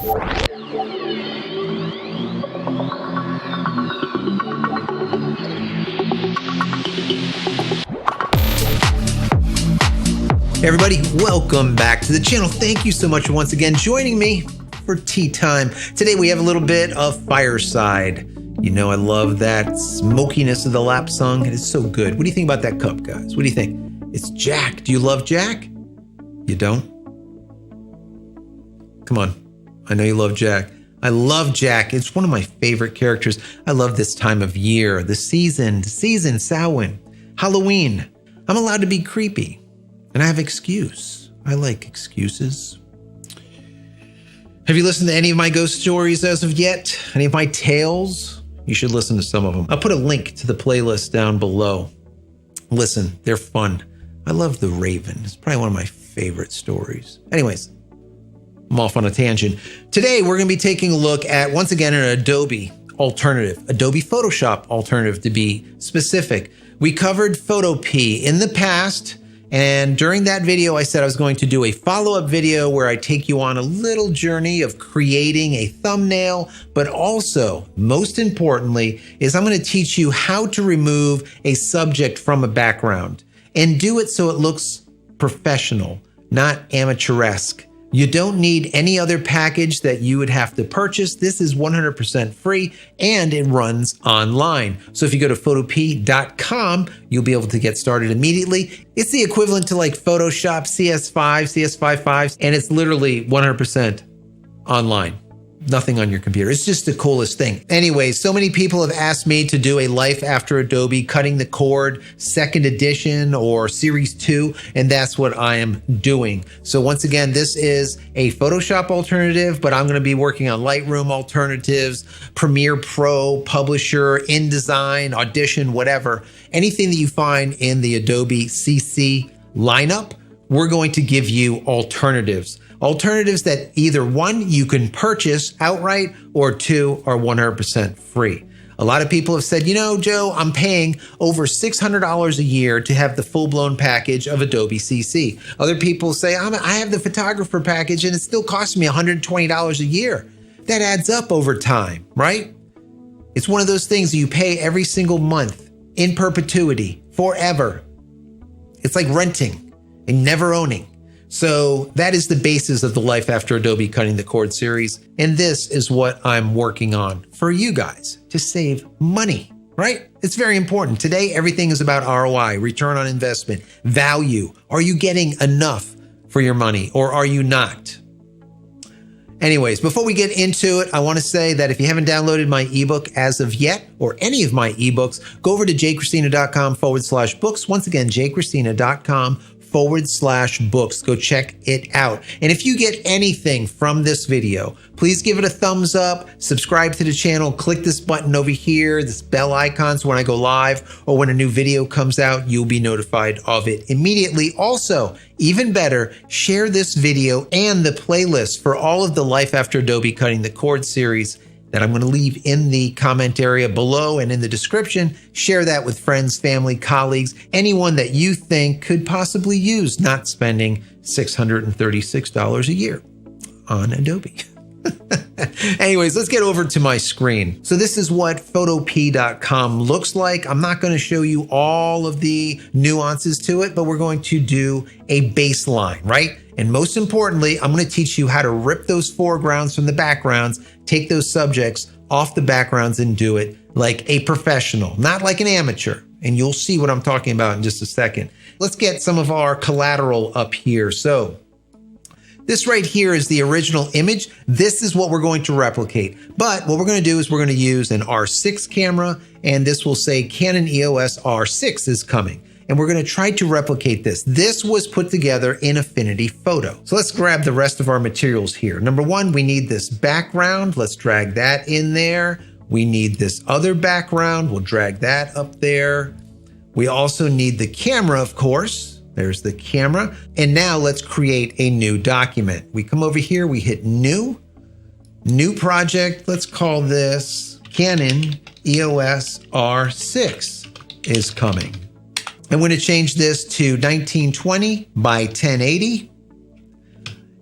Hey everybody, welcome back to the channel. Thank you so much for once again joining me for tea time. Today we have a little bit of Fireside. You know I love that smokiness of the lap song. It is so good. What do you think about that cup, guys? What do you think? It's Jack. Do you love Jack? You don't? Come on. I know you love Jack. I love Jack. It's one of my favorite characters. I love this time of year, the season, Samhain, Halloween. I'm allowed to be creepy. And I have excuse. I like excuses. Have you listened to any of my ghost stories as of yet? Any of my tales? You should listen to some of them. I'll put a link to the playlist down below. Listen, they're fun. I love The Raven. It's probably one of my favorite stories. Anyways, I'm off on a tangent. Today, we're going to be taking a look at, once again, an Adobe alternative. Adobe Photoshop alternative, to be specific. We covered PhotoPea in the past. And during that video, I said I was going to do a follow-up video where I take you on a little journey of creating a thumbnail, but also, most importantly, is I'm going to teach you how to remove a subject from a background and do it so it looks professional, not amateuresque. You don't need any other package that you would have to purchase. This is 100% free and it runs online. So if you go to photopea.com, you'll be able to get started immediately. It's the equivalent to like Photoshop CS5, CS55, and it's literally 100% online. Nothing on your computer. It's just the coolest thing. Anyway, so many people have asked me to do a Life After Adobe Cutting the Cord 2nd edition or Series 2, and that's what I am doing. So once again, this is a Photoshop alternative, but I'm going to be working on Lightroom alternatives, Premiere Pro, Publisher, InDesign, Audition, whatever. Anything that you find in the Adobe CC lineup, we're going to give you alternatives. Alternatives that either one, you can purchase outright, or two, are 100% free. A lot of people have said, you know, Joe, I'm paying over $600 a year to have the full-blown package of Adobe CC. Other people say, I have the photographer package and it still costs me $120 a year. That adds up over time, right? It's one of those things that you pay every single month in perpetuity, forever. It's like renting and never owning. So that is the basis of the Life After Adobe Cutting the Cord series. And this is what I'm working on for you guys to save money, right? It's very important. Today, everything is about ROI, return on investment, value. Are you getting enough for your money or are you not? Anyways, before we get into it, I want to say that if you haven't downloaded my ebook as of yet, or any of my ebooks, go over to JCristina.com/books. Once again, JCristina.com/books. Go check it out. And if you get anything from this video, please give it a thumbs up, subscribe to the channel, click this button over here, this bell icon, so when I go live or when a new video comes out, you'll be notified of it immediately. Also, even better, share this video and the playlist for all of the Life After Adobe Cutting the Cord series that I'm going to leave in the comment area below and in the description. Share that with friends, family, colleagues, anyone that you think could possibly use not spending $636 a year on Adobe. Anyways, let's get over to my screen. So this is what photopea.com looks like. I'm not going to show you all of the nuances to it, but we're going to do a baseline, right? And most importantly, I'm going to teach you how to rip those foregrounds from the backgrounds, take those subjects off the backgrounds and do it like a professional, not like an amateur. And you'll see what I'm talking about in just a second. Let's get some of our collateral up here. So this right here is the original image. This is what we're going to replicate. But what we're going to do is we're going to use an R6 camera, and this will say Canon EOS R6 is coming. And we're going to try to replicate this. This was put together in Affinity Photo. So let's grab the rest of our materials here. Number one, we need this background. Let's drag that in there. We need this other background. We'll drag that up there. We also need the camera, of course. There's the camera. And now let's create a new document. We come over here, we hit new project. Let's call this Canon EOS R6 is coming. I'm going to change this to 1920 by 1080.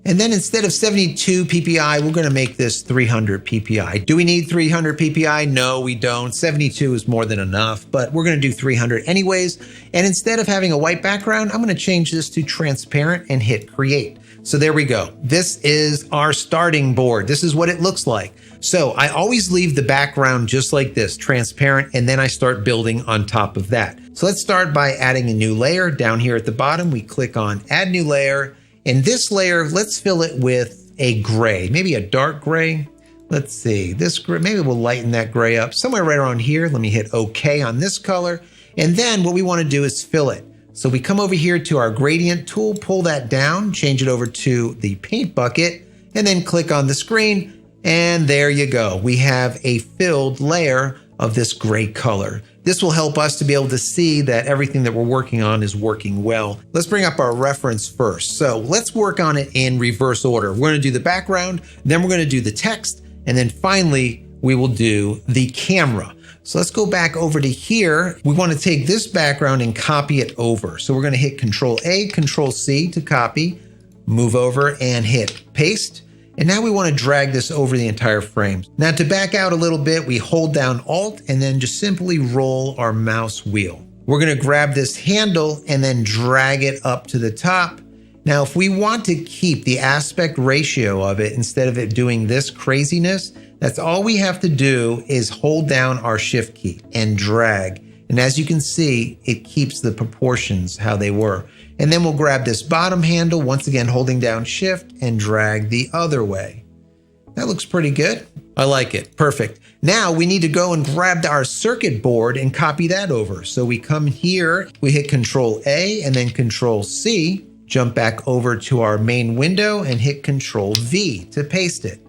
And then instead of 72 PPI, we're going to make this 300 PPI. Do we need 300 PPI? No, we don't. 72 is more than enough, but we're going to do 300 anyways. And instead of having a white background, I'm going to change this to transparent and hit create. So there we go. This is our starting board. This is what it looks like. So I always leave the background just like this, transparent, and then I start building on top of that. So let's start by adding a new layer. Down here at the bottom, we click on add new layer. And this layer, let's fill it with a gray, maybe a dark gray. Let's see, this gray, maybe we'll lighten that gray up somewhere right around here. Let me hit OK on this color. And then what we want to do is fill it. So we come over here to our gradient tool, pull that down, change it over to the paint bucket, and then click on the screen. And there you go. We have a filled layer of this gray color. This will help us to be able to see that everything that we're working on is working well. Let's bring up our reference first. So let's work on it in reverse order. We're going to do the background, then we're going to do the text, and then finally we will do the camera. So let's go back over to here. We want to take this background and copy it over. So we're going to hit Control A, Control C to copy, move over and hit paste. And now we want to drag this over the entire frame. Now to back out a little bit, we hold down Alt and then just simply roll our mouse wheel. We're going to grab this handle and then drag it up to the top. Now, if we want to keep the aspect ratio of it, instead of it doing this craziness, that's all we have to do is hold down our Shift key and drag. And as you can see, it keeps the proportions how they were. And then we'll grab this bottom handle, once again holding down Shift and drag the other way. That looks pretty good. I like it. Perfect. Now we need to go and grab our circuit board and copy that over. So we come here, we hit Control A and then Control C, jump back over to our main window and hit Control V to paste it.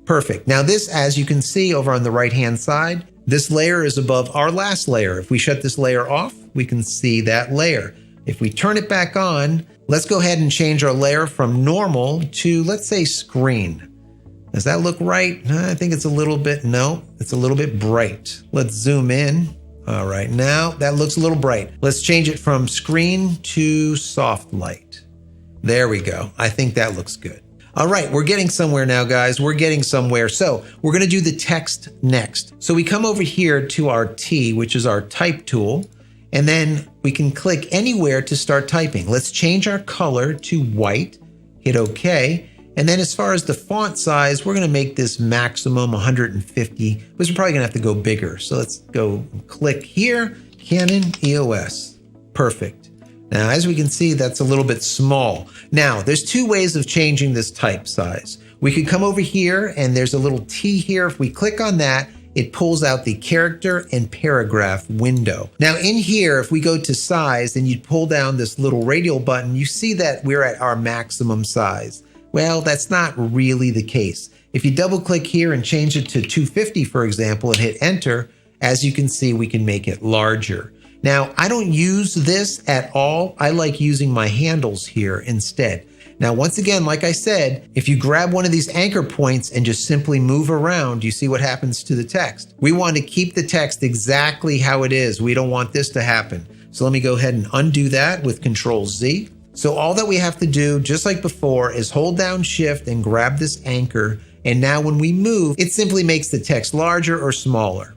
Perfect. Now this, as you can see over on the right-hand side, this layer is above our last layer. If we shut this layer off, we can see that layer. If we turn it back on, let's go ahead and change our layer from normal to, let's say, screen. Does that look right? I think it's a little bit, no, it's a little bit bright. Let's zoom in. All right, now that looks a little bright. Let's change it from screen to soft light. There we go. I think that looks good. All right, we're getting somewhere now, guys. We're getting somewhere. So we're going to do the text next. So we come over here to our T, which is our type tool. And then we can click anywhere to start typing. Let's change our color to white, hit OK. And then as far as the font size, we're going to make this maximum 150, but we're probably going to have to go bigger. So let's go click here, Canon EOS. Perfect. Now, as we can see, that's a little bit small. Now, there's two ways of changing this type size. We could come over here and there's a little T here. If we click on that, it pulls out the character and paragraph window. Now in here, if we go to size and you pull down this little radial button, you see that we're at our maximum size. Well, that's not really the case. If you double click here and change it to 250, for example, and hit enter, as you can see, we can make it larger. Now, I don't use this at all. I like using my handles here instead. Now, once again, like I said, if you grab one of these anchor points and just simply move around, you see what happens to the text. We want to keep the text exactly how it is. We don't want this to happen. So let me go ahead and undo that with Control Z. So all that we have to do, just like before, is hold down Shift and grab this anchor. And now when we move, it simply makes the text larger or smaller.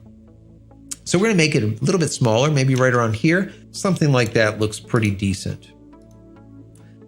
So we're going to make it a little bit smaller, maybe right around here. Something like that looks pretty decent.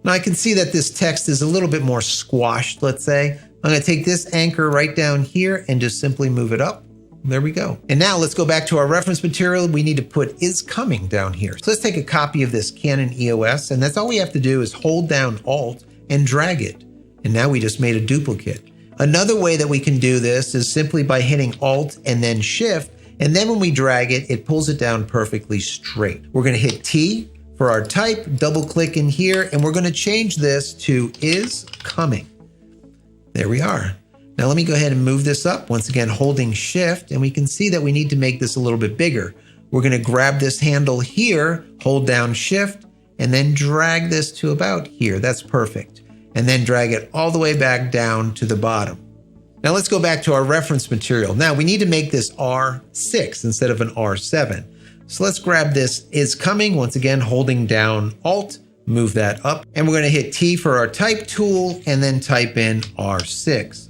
Now I can see that this text is a little bit more squashed, let's say. I'm going to take this anchor right down here and just simply move it up. There we go. And now let's go back to our reference material. We need to put is coming down here. So let's take a copy of this Canon EOS, and that's all we have to do is hold down Alt and drag it. And now we just made a duplicate. Another way that we can do this is simply by hitting Alt and then Shift, and then when we drag it, it pulls it down perfectly straight. We're going to hit T for our type, double click in here, and we're going to change this to is coming. There we are. Now let me go ahead and move this up, once again holding Shift, and we can see that we need to make this a little bit bigger. We're going to grab this handle here, hold down Shift, and then drag this to about here. That's perfect. And then drag it all the way back down to the bottom. Now let's go back to our reference material. Now we need to make this R6 instead of an R7. So let's grab this is coming, once again holding down Alt, Move that up. And we're going to hit T for our type tool and then type in R6.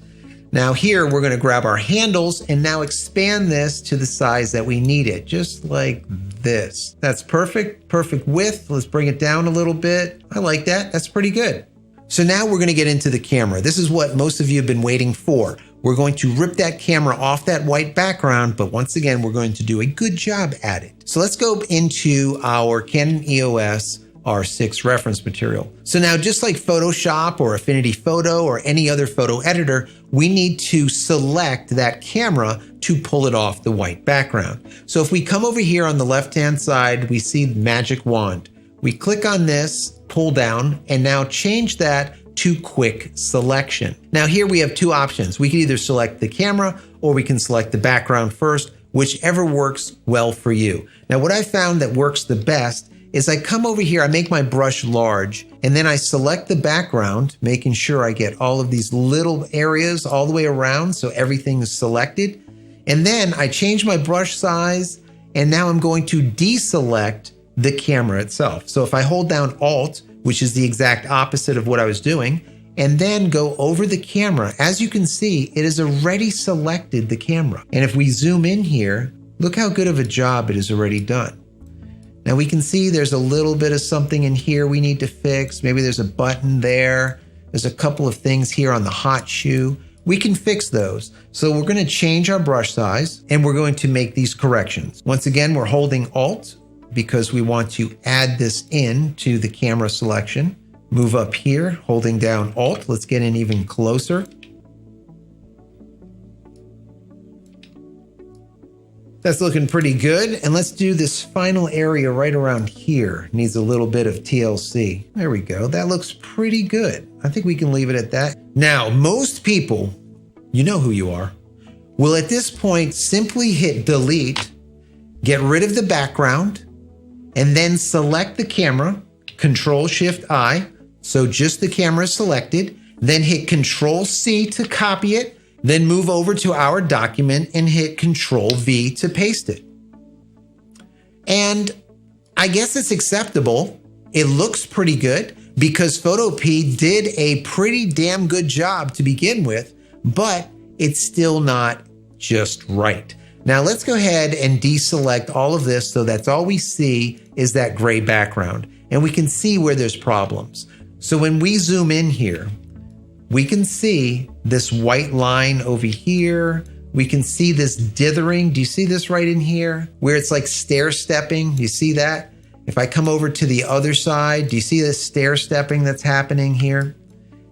Now here, we're going to grab our handles and now expand this to the size that we need it, just like this. That's perfect. Perfect width. Let's bring it down a little bit. I like that. That's pretty good. So now we're going to get into the camera. This is what most of you have been waiting for. We're going to rip that camera off that white background, but once again, we're going to do a good job at it. So let's go into our Canon EOS R6 reference material. So now, just like Photoshop or Affinity Photo or any other photo editor, we need to select that camera to pull it off the white background. So if we come over here on the left-hand side, we see the magic wand. We click on this, pull down, and now change that to quick selection. Now here we have two options. We can either select the camera or we can select the background first, whichever works well for you. Now what I found that works the best is I come over here, I make my brush large, and then I select the background, making sure I get all of these little areas all the way around so everything is selected. And then I change my brush size, and now I'm going to deselect the camera itself. So if I hold down Alt, which is the exact opposite of what I was doing, and then go over the camera, as you can see, it has already selected the camera. And if we zoom in here, look how good of a job it has already done. Now we can see there's a little bit of something in here we need to fix. Maybe there's a button there. There's a couple of things here on the hot shoe. We can fix those. So we're going to change our brush size and we're going to make these corrections. Once again, we're holding Alt because we want to add this in to the camera selection. Move up here, holding down Alt. Let's get in even closer. That's looking pretty good. And let's do this final area right around here. Needs a little bit of TLC. There we go. That looks pretty good. I think we can leave it at that. Now, most people, you know who you are, will at this point simply hit delete, get rid of the background, and then select the camera, Control-Shift-I, so just the camera is selected, then hit Control-C to copy it, then move over to our document and hit Control-V to paste it. And I guess it's acceptable. It looks pretty good because PhotoPea did a pretty damn good job to begin with, but it's still not just right. Now let's go ahead and deselect all of this so that's all we see is that gray background. And we can see where there's problems. So when we zoom in here, we can see this white line over here. We can see this dithering. Do you see this right in here? Where it's like stair-stepping. Do you see that? If I come over to the other side, do you see this stair-stepping that's happening here?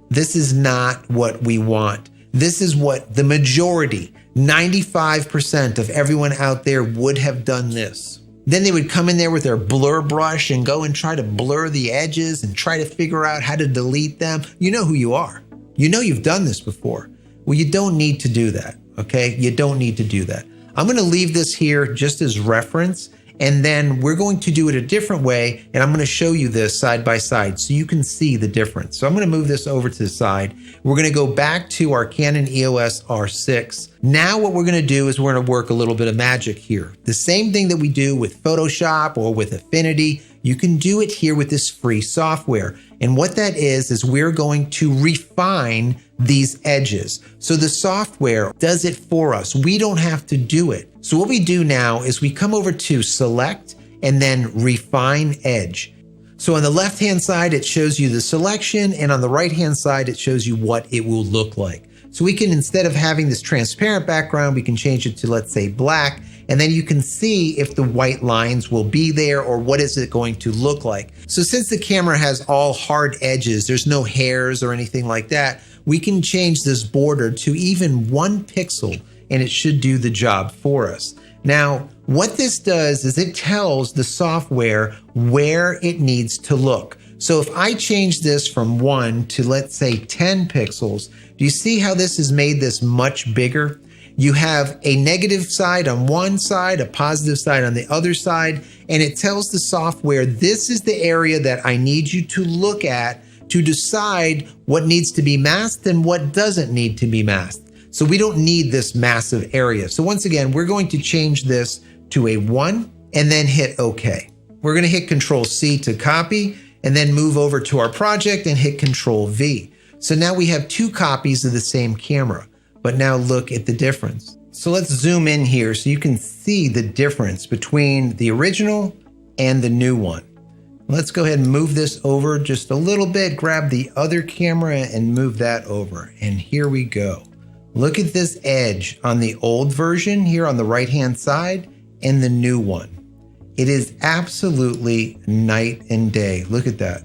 This is not what we want. This is what the majority, 95% of everyone out there would have done this. Then they would come in there with their blur brush and go and try to blur the edges and try to figure out how to delete them. You know who you are. You know you've done this before. Well, you don't need to do that, okay? You don't need to do that. I'm gonna leave this here just as reference, and then we're going to do it a different way, and I'm gonna show you this side by side so you can see the difference. So I'm gonna move this over to the side. We're gonna go back to our Canon EOS R6. Now what we're gonna do is we're gonna work a little bit of magic here. The same thing that we do with Photoshop or with Affinity, you can do it here with this free software. And what that is we're going to refine these edges. So the software does it for us. We don't have to do it. So what we do now is we come over to Select and then Refine Edge. So on the left-hand side, it shows you the selection, and on the right-hand side, it shows you what it will look like. So we can, instead of having this transparent background, we can change it to, let's say, black, and then you can see if the white lines will be there or what is it going to look like. So since the camera has all hard edges, there's no hairs or anything like that, we can change this border to even 1 pixel and it should do the job for us. Now, what this does is it tells the software where it needs to look. So if I change this from 1 to, let's say, 10 pixels, do you see how this has made this much bigger? You have a negative side on one side, a positive side on the other side, and it tells the software, this is the area that I need you to look at to decide what needs to be masked and what doesn't need to be masked. So we don't need this massive area. So once again, we're going to change this to a 1 and then hit OK. We're going to hit Control-C to copy, and then move over to our project and hit Control V. So now we have 2 copies of the same camera, but now look at the difference. So let's zoom in here so you can see the difference between the original and the new one. Let's go ahead and move this over just a little bit, grab the other camera and move that over. And here we go. Look at this edge on the old version here on the right-hand side and the new one. It is absolutely night and day. Look at that.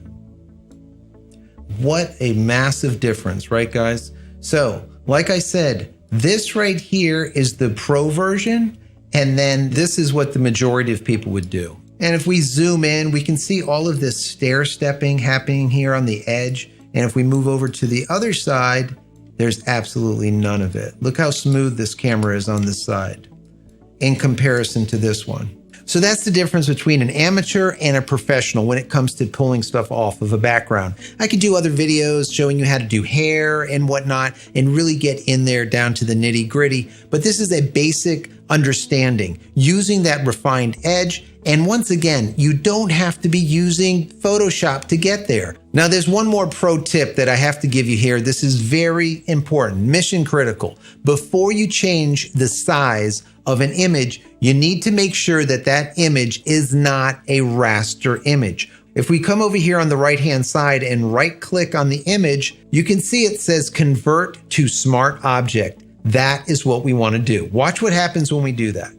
What a massive difference, right guys? So, like I said, this right here is the Pro version, and then this is what the majority of people would do. And if we zoom in, we can see all of this stair stepping happening here on the edge. And if we move over to the other side, there's absolutely none of it. Look how smooth this camera is on this side in comparison to this one. So that's the difference between an amateur and a professional when it comes to pulling stuff off of a background. I could do other videos showing you how to do hair and whatnot and really get in there down to the nitty gritty. But this is a basic understanding using that refined edge. And once again, you don't have to be using Photoshop to get there. Now, there's one more pro tip that I have to give you here. This is very important, mission critical. Before you change the size of an image, you need to make sure that that image is not a raster image. If we come over here on the right-hand side and right-click on the image, you can see it says Convert to Smart Object. That is what we want to do. Watch what happens when we do that.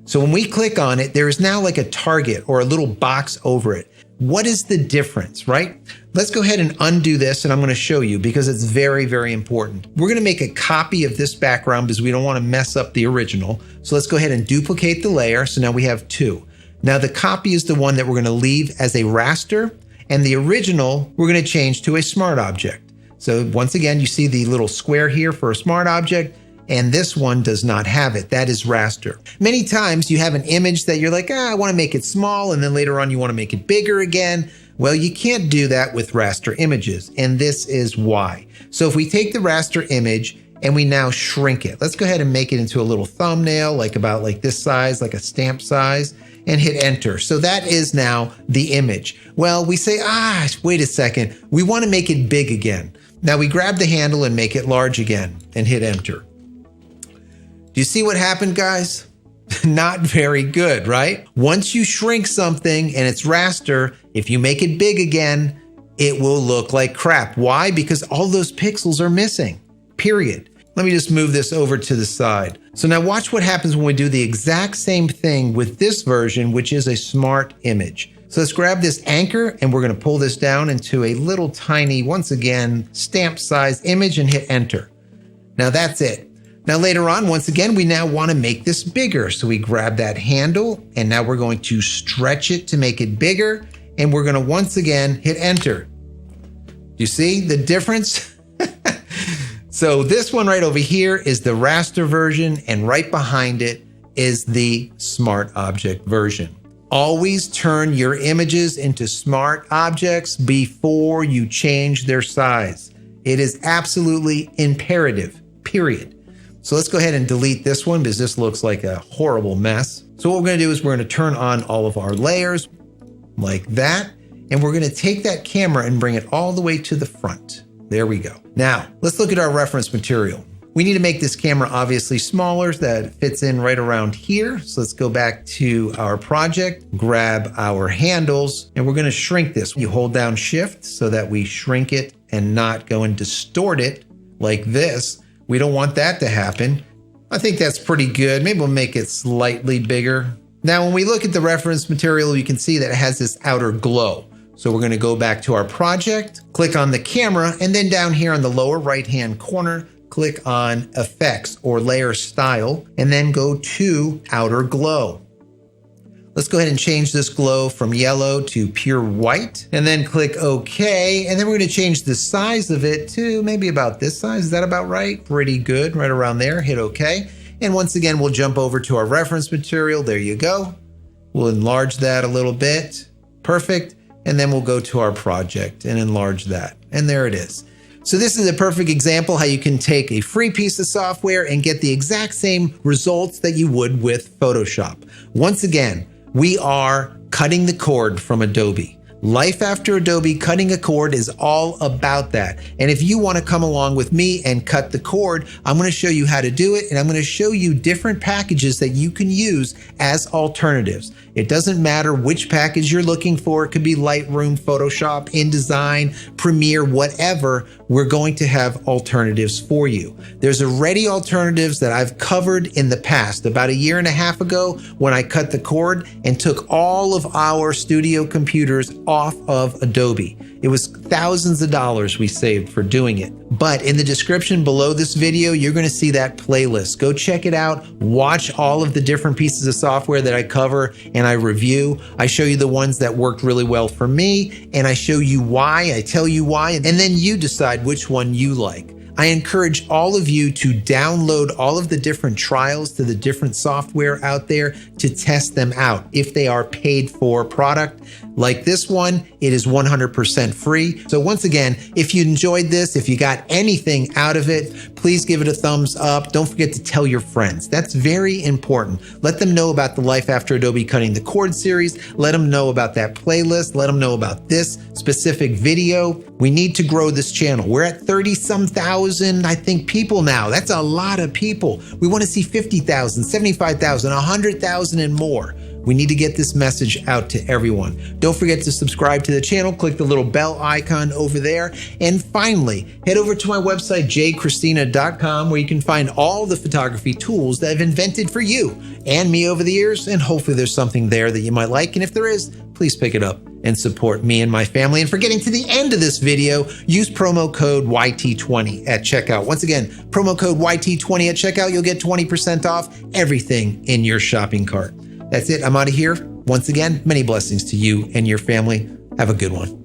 So when we click on it, there is now like a target or a little box over it. What is the difference, right? Let's go ahead and undo this, and I'm going to show you because it's very, very important. We're going to make a copy of this background because we don't want to mess up the original. So let's go ahead and duplicate the layer. So now we have 2. Now the copy is the one that we're going to leave as a raster, and the original we're going to change to a smart object. So once again, you see the little square here for a smart object, and this one does not have it. That is raster. Many times you have an image that you're like, I want to make it small, and then later on you want to make it bigger again. Well, you can't do that with raster images, and this is why. So if we take the raster image and we now shrink it, let's go ahead and make it into a little thumbnail, like about like this size, like a stamp size, and hit enter. So that is now the image. Well, we say, wait a second, we want to make it big again. Now we grab the handle and make it large again and hit enter. Do you see what happened, guys? Not very good, right? Once you shrink something and it's raster, if you make it big again, it will look like crap. Why? Because all those pixels are missing, period. Let me just move this over to the side. So now watch what happens when we do the exact same thing with this version, which is a smart image. So let's grab this anchor and we're going to pull this down into a little tiny, once again, stamp size image and hit enter. Now that's it. Now later on, once again, we now want to make this bigger. So we grab that handle and now we're going to stretch it to make it bigger. And we're going to once again hit enter. Do you see the difference? So this one right over here is the raster version, and right behind it is the smart object version. Always turn your images into smart objects before you change their size. It is absolutely imperative, period. So let's go ahead and delete this one because this looks like a horrible mess. So what we're going to do is we're going to turn on all of our layers like that. And we're going to take that camera and bring it all the way to the front. There we go. Now let's look at our reference material. We need to make this camera obviously smaller so that it fits in right around here. So let's go back to our project, grab our handles, and we're going to shrink this. You hold down Shift so that we shrink it and not go and distort it like this. We don't want that to happen. I think that's pretty good. Maybe we'll make it slightly bigger. Now, when we look at the reference material, you can see that it has this outer glow. So we're going to go back to our project, click on the camera, and then down here on the lower right-hand corner, click on Effects or Layer Style, and then go to Outer Glow. Let's go ahead and change this glow from yellow to pure white, and then click OK. And then we're going to change the size of it to maybe about this size. Is that about right? Pretty good, right around there. Hit OK. And once again, we'll jump over to our reference material. There you go. We'll enlarge that a little bit. Perfect. And then we'll go to our project and enlarge that. And there it is. So this is a perfect example how you can take a free piece of software and get the exact same results that you would with Photoshop. Once again, we are cutting the cord from Adobe. Life After Adobe Cutting a Cord is all about that. And if you want to come along with me and cut the cord, I'm going to show you how to do it, and I'm going to show you different packages that you can use as alternatives. It doesn't matter which package you're looking for. It could be Lightroom, Photoshop, InDesign, Premiere, whatever. We're going to have alternatives for you. There's already alternatives that I've covered in the past. About a year and a half ago, when I cut the cord and took all of our studio computers off of Adobe. It was thousands of dollars we saved for doing it. But in the description below this video, you're going to see that playlist. Go check it out. Watch all of the different pieces of software that I cover and I review. I show you the ones that worked really well for me, and I show you why. I tell you why, and then you decide which one you like. I encourage all of you to download all of the different trials to the different software out there to test them out. If they are paid for product like this one, it is 100% free. So once again, if you enjoyed this, if you got anything out of it, please give it a thumbs up. Don't forget to tell your friends. That's very important. Let them know about the Life After Adobe Cutting the Cord series. Let them know about that playlist. Let them know about this specific video. We need to grow this channel. We're at 30-some thousand, I think, people now. That's a lot of people. We want to see 50,000, 75,000, 100,000 and more. We need to get this message out to everyone. Don't forget to subscribe to the channel. Click the little bell icon over there. And finally, head over to my website, JCristina.com, where you can find all the photography tools that I've invented for you and me over the years. And hopefully there's something there that you might like. And if there is, please pick it up and support me and my family. And for getting to the end of this video, use promo code YT20 at checkout. Once again, promo code YT20 at checkout. You'll get 20% off everything in your shopping cart. That's it. I'm out of here. Once again, many blessings to you and your family. Have a good one.